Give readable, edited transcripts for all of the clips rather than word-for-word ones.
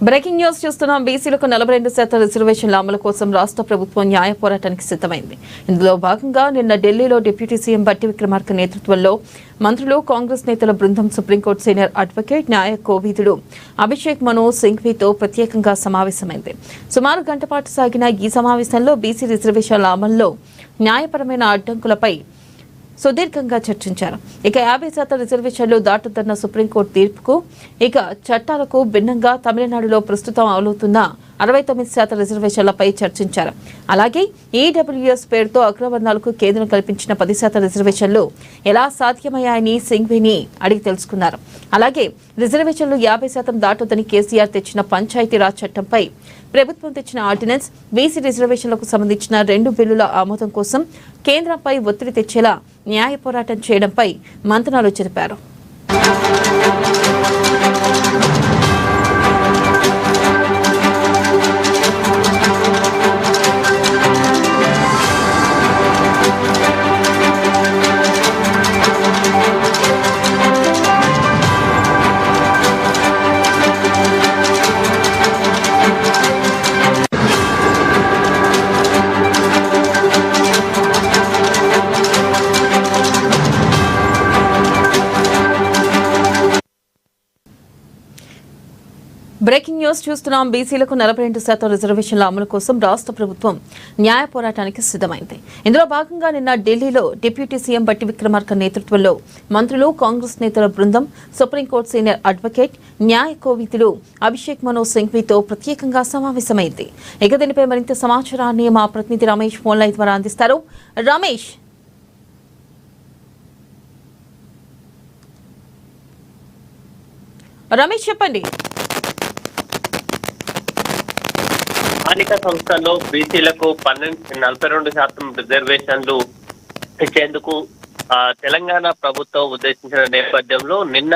Breaking news చూస్తున్నాం. బీసీలకు 42% రిజర్వేషన్ల అమలు కోసం రాష్ట్ర ప్రభుత్వం న్యాయ పోరాటానికి సిద్ధమైంది. ఇందులో భాగంగా నిన్న ఢిల్లీలో డిప్యూటీ సీఎం బట్టి విక్రమార్క నేతృత్వంలో మంత్రులు, కాంగ్రెస్ నేతల బృందం సుప్రీంకోర్టు సీనియర్ అడ్వకేట్ న్యాయ కోవిదుడు అభిషేక్ మను సింఘ్వీతో ప్రత్యేకంగా సమావేశమైంది. సుమారు గంట పాటు సాగిన ఈ సమావేశంలో బీసీ రిజర్వేషన్ల అమల్లో న్యాయపరమైన అడ్డంకులపై సుదీర్ఘంగా చర్చించారు. ఇక 50% రిజర్వేషన్లు దాటుతున్న సుప్రీంకోర్టు తీర్పుకు, ఇక చట్టాలకు భిన్నంగా తమిళనాడులో ప్రస్తుతం అమలవుతున్న 69% రిజర్వేషన్లపై చర్చించారు. అలాగే ఈడబ్ల్యూఎస్ పేరుతో అగ్రవర్ణాలకు కేంద్రం కల్పించిన 10% రిజర్వేషన్లు ఎలా సాధ్యమయ్యాయని సింఘ్వీని అడిగి తెలుసుకున్నారు. అలాగే రిజర్వేషన్లు 50% దాటొద్దని కేసీఆర్ తెచ్చిన పంచాయతీరాజ్ చట్టంపై ప్రభుత్వం తెచ్చిన ఆర్డినెన్స్, బీసీ రిజర్వేషన్లకు సంబంధించిన 2 బిల్లుల ఆమోదం కోసం కేంద్రంపై ఒత్తిడి తెచ్చేలా న్యాయ పోరాటం చేయడంపై మంతనాలు జరిపారు. బ్రేకింగ్ న్యూస్ చూస్తున్నాం. బీసీలకు 42% రిజర్వేషన్ల అమలు కోసం రాష్ట్ర ప్రభుత్వం న్యాయ పోరాటానికి సిద్ధమైంది. ఇందులో భాగంగా నిన్న ఢిల్లీలో డిప్యూటీ సీఎం బట్టి విక్రమార్క నేతృత్వంలో మంత్రులు, కాంగ్రెస్ నేతల బృందం సుప్రీంకోర్టు సీనియర్ అడ్వకేట్ న్యాయ కోవిదుడు అభిషేక్ మను సింఘ్వీతో ప్రత్యేకంగా సమావేశమైంది. ఇక దీనిపై మరింత సమాచారాన్ని మా ప్రతినిధి రమేష్ ఫోన్ లైన్ ద్వారా అందిస్తారు. రమేష్ చెప్పండి. స్థానిక సంస్థల్లో బీసీలకు 42% రిజర్వేషన్లు ఇచ్చేందుకు తెలంగాణ ప్రభుత్వం ఉద్దేశించిన నేపథ్యంలో నిన్న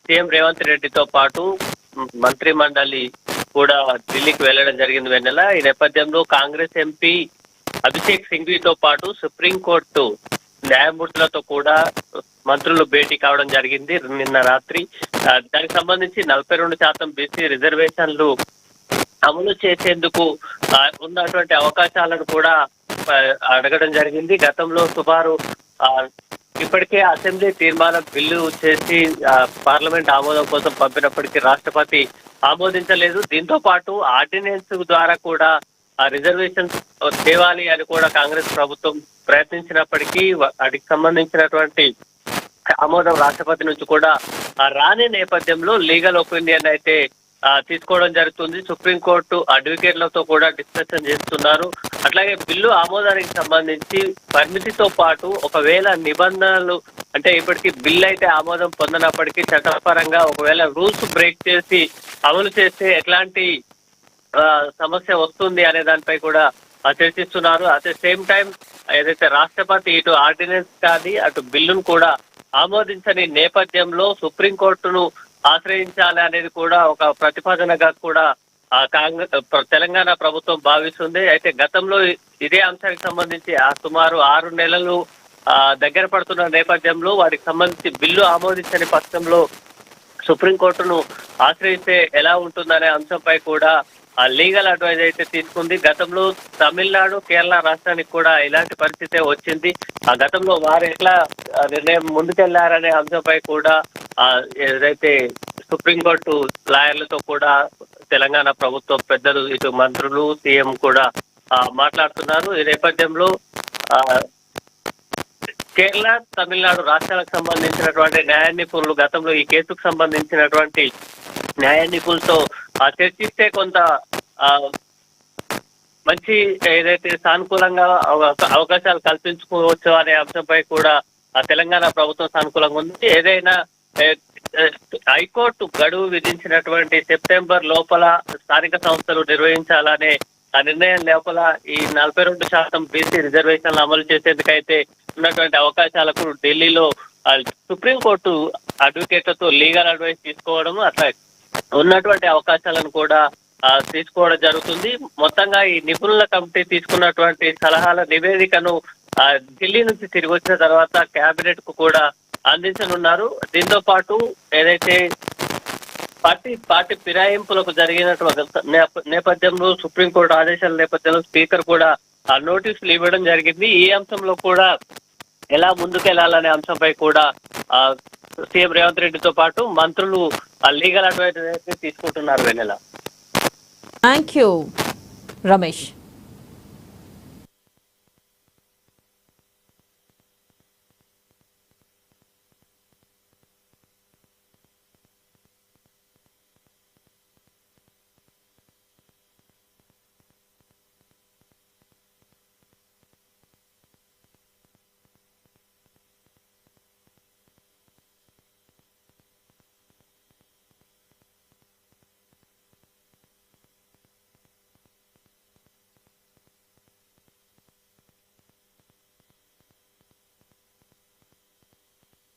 సీఎం రేవంత్ రెడ్డితో పాటు మంత్రి మండలి కూడా ఢిల్లీకి వెళ్లడం జరిగింది. వెన్నెల ఈ నేపథ్యంలో కాంగ్రెస్ ఎంపీ అభిషేక్ సింఘ్వీతో పాటు సుప్రీంకోర్టు న్యాయమూర్తులతో కూడా మంత్రులు భేటీ కావడం జరిగింది నిన్న రాత్రి. దానికి సంబంధించి 42% బీసీ రిజర్వేషన్లు అమలు చేసేందుకు ఉన్నటువంటి అవకాశాలను కూడా అడగడం జరిగింది. గతంలో సుమారు ఇప్పటికే అసెంబ్లీ తీర్మానం బిల్లు చేసి పార్లమెంట్ ఆమోదం కోసం పంపినప్పటికీ రాష్ట్రపతి ఆమోదించలేదు. దీంతో పాటు ఆర్డినెన్స్ ద్వారా కూడా రిజర్వేషన్స్ తేవాలి అని కూడా కాంగ్రెస్ ప్రభుత్వం ప్రయత్నించినప్పటికీ వాటికి సంబంధించినటువంటి ఆమోదం రాష్ట్రపతి నుంచి కూడా రాని నేపథ్యంలో లీగల్ ఒపీనియన్ అయితే తీసుకోవడం జరుగుతుంది. సుప్రీంకోర్టు అడ్వకేట్లతో కూడా డిస్కషన్ చేస్తున్నారు. అట్లాగే బిల్లు ఆమోదానికి సంబంధించి పరిమితితో పాటు ఒకవేళ నిబంధనలు అంటే ఇప్పటికీ బిల్లు అయితే ఆమోదం పొందినప్పటికీ చట్టపరంగా ఒకవేళ రూల్స్ బ్రేక్ చేసి అమలు చేస్తే ఎట్లాంటి సమస్య వస్తుంది అనే దానిపై కూడా చర్చిస్తున్నారు. అట్ ద సేమ్ టైం ఏదైతే రాష్ట్రపతి ఇటు ఆర్డినెన్స్ కానీ అటు బిల్లును కూడా ఆమోదించని నేపథ్యంలో సుప్రీంకోర్టును ఆశ్రయించాలి అనేది కూడా ఒక ప్రతిపాదనగా కూడా తెలంగాణ ప్రభుత్వం భావిస్తుంది. అయితే గతంలో ఇదే అంశానికి సంబంధించి సుమారు 6 నెలలు దగ్గర పడుతున్న నేపథ్యంలో వాటికి సంబంధించి బిల్లు ఆమోదించని పక్షంలో సుప్రీంకోర్టును ఆశ్రయిస్తే ఎలా ఉంటుందనే అంశంపై కూడా లీగల్ అడ్వైజ్ అయితే తీసుకుంది. గతంలో తమిళనాడు, కేరళ రాష్ట్రానికి కూడా ఇలాంటి పరిస్థితే వచ్చింది. గతంలో వారు ఎట్లా నిర్ణయం ముందుకెళ్లారనే అంశంపై కూడా ఏదైతే సుప్రీంకోర్టు లాయర్లతో కూడా తెలంగాణ ప్రభుత్వ పెద్దలు ఇటు మంత్రులు, సీఎం కూడా మాట్లాడుతున్నారు. ఈ నేపథ్యంలో కేరళ, తమిళనాడు రాష్ట్రాలకు సంబంధించినటువంటి న్యాయ నిపుణులు గతంలో ఈ కేసుకు సంబంధించినటువంటి న్యాయ నిపుణులతో చర్చిస్తే కొంత మంచి ఏదైతే సానుకూలంగా అవకాశాలు కల్పించుకోవచ్చు అనే అంశంపై కూడా తెలంగాణ ప్రభుత్వం సానుకూలంగా ఉంది. ఏదైనా హైకోర్టు గడువు విధించినటువంటి సెప్టెంబర్ లోపల స్థానిక సంస్థలు నిర్వహించాలనే ఆ నిర్ణయం లోపల ఈ 42% బీసీ రిజర్వేషన్లు అమలు చేసేందుకైతే ఉన్నటువంటి అవకాశాలకు ఢిల్లీలో సుప్రీంకోర్టు అడ్వకేట్లతో లీగల్ అడ్వైస్ తీసుకోవడం అట్లా ఉన్నటువంటి అవకాశాలను కూడా తీసుకోవడం జరుగుతుంది. మొత్తంగా ఈ నిపుణుల కమిటీ తీసుకున్నటువంటి సలహాల నివేదికను ఢిల్లీ నుంచి తిరిగి వచ్చిన తర్వాత కేబినెట్ కు కూడా అందించనున్నారు. దీంతో పాటు ఏదైతే పార్టీ ఫిరాయింపులకు జరిగినటువంటి నేపథ్యంలో సుప్రీంకోర్టు ఆదేశాల నేపథ్యంలో స్పీకర్ కూడా ఆ నోటీసులు ఇవ్వడం జరిగింది. ఈ అంశంలో కూడా ఎలా ముందుకెళ్లాలనే అంశంపై కూడా సీఎం రేవంత్ రెడ్డితో పాటు మంత్రులు లీగల్ అడ్వైజర్ తీసుకుంటున్నారు. వెన్నెల. Thank you Ramesh.